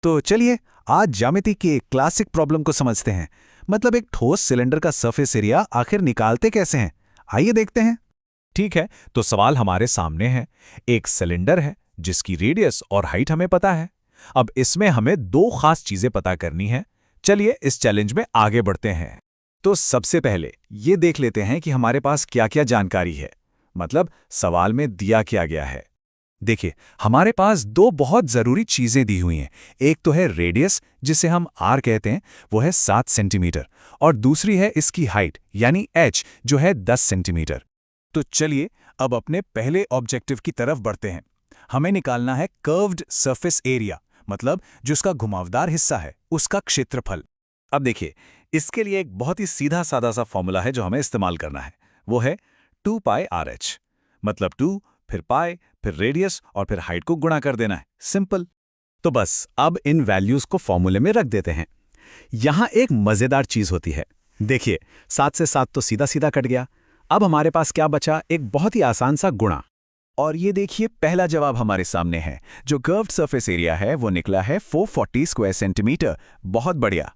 तो चलिए आज ज्यामिति की एक क्लासिक प्रॉब्लम को समझते हैं। मतलब एक ठोस सिलेंडर का सरफेस एरिया आखिर निकालते कैसे हैं, आइए देखते हैं। ठीक है, तो सवाल हमारे सामने है। एक सिलेंडर है जिसकी रेडियस और हाइट हमें पता है। अब इसमें हमें दो खास चीजें पता करनी है। चलिए इस चैलेंज में आगे बढ़ते हैं। तो सबसे पहले ये देख लेते हैं कि हमारे पास क्या क्या जानकारी है, मतलब सवाल में दिया क्या गया है। देखिए, हमारे पास दो बहुत ज़रूरी चीज़ें दी हुई हैं। एक तो है रेडियस, जिसे हम आर कहते हैं, वो है 7 सेंटीमीटर, और दूसरी है इसकी हाइट यानी एच, जो है 10 सेंटीमीटर। तो चलिए अब अपने पहले ऑब्जेक्टिव की तरफ बढ़ते हैं। हमें निकालना है कर्व्ड सरफेस एरिया, मतलब जो उसका घुमावदार हिस्सा है उसका क्षेत्रफल। अब देखिए, इसके लिए एक बहुत ही सीधा सादा सा फॉर्मूला है जो हमें इस्तेमाल करना है। वो है 2 पाई आर एच, मतलब 2 फिर पाई फिर रेडियस और फिर हाइट को गुणा कर देना है। सिंपल। तो बस अब इन वैल्यूज को फॉर्मूले में रख देते हैं। यहां एक मजेदार चीज होती है। देखिए, 7 से 7 तो सीधा सीधा कट गया। अब हमारे पास क्या बचा? एक बहुत ही आसान सा गुणा। और ये देखिए, पहला जवाब हमारे सामने है। जो कर्व्ड सरफेस एरिया है वो निकला है 440 स्क्वायर सेंटीमीटर। बहुत बढ़िया।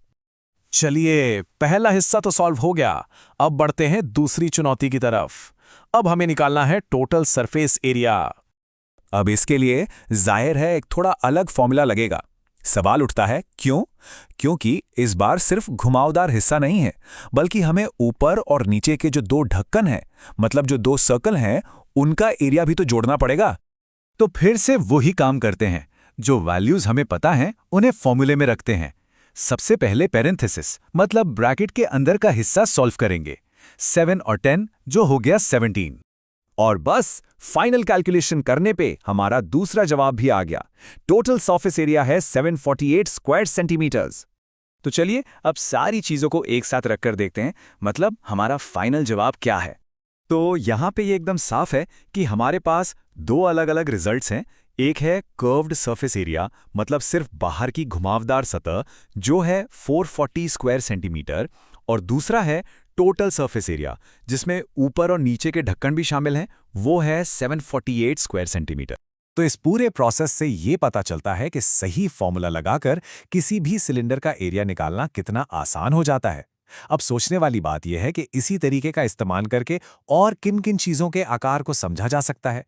चलिए, पहला हिस्सा तो सॉल्व हो गया। अब बढ़ते हैं दूसरी चुनौती की तरफ। अब हमें निकालना है टोटल सरफेस एरिया। अब इसके लिए जाहिर है एक थोड़ा अलग फॉर्मूला लगेगा। सवाल उठता है क्यों? क्योंकि इस बार सिर्फ घुमावदार हिस्सा नहीं है, बल्कि हमें ऊपर और नीचे के जो दो ढक्कन हैं, मतलब जो दो सर्कल हैं, उनका एरिया भी तो जोड़ना पड़ेगा। तो फिर से वही काम करते हैं। जो वैल्यूज हमें पता हैं उन्हें फॉर्मूले में रखते हैं। सबसे पहले पेरेंथेसिस मतलब ब्रैकेट के अंदर का हिस्सा सॉल्व करेंगे। 7 और 10 जो हो गया 17। और बस फाइनल कैलकुलेशन करने पे हमारा दूसरा जवाब भी आ गया। टोटल सरफेस एरिया है 748 स्क्वायर सेंटीमीटर्स। तो चलिए अब सारी चीजों को एक साथ रखकर देखते हैं, मतलब हमारा फाइनल जवाब क्या है। तो यहाँ पे ये एकदम साफ है कि हमारे पास दो अलग अलग रिजल्ट्स हैं। एक है कर्व्ड सरफेस एरिया, मतलब सिर्फ बाहर की घुमावदार सतह, जो है 440 स्क्वायर सेंटीमीटर, और दूसरा है टोटल सरफेस एरिया, जिसमें ऊपर और नीचे के ढक्कन भी शामिल हैं, वो है 748 स्क्वायर सेंटीमीटर। तो इस पूरे प्रोसेस से ये पता चलता है कि सही फॉर्मूला लगाकर किसी भी सिलेंडर का एरिया निकालना कितना आसान हो जाता है। अब सोचने वाली बात यह है कि इसी तरीके का इस्तेमाल करके और किन किन चीज़ों के आकार को समझा जा सकता है।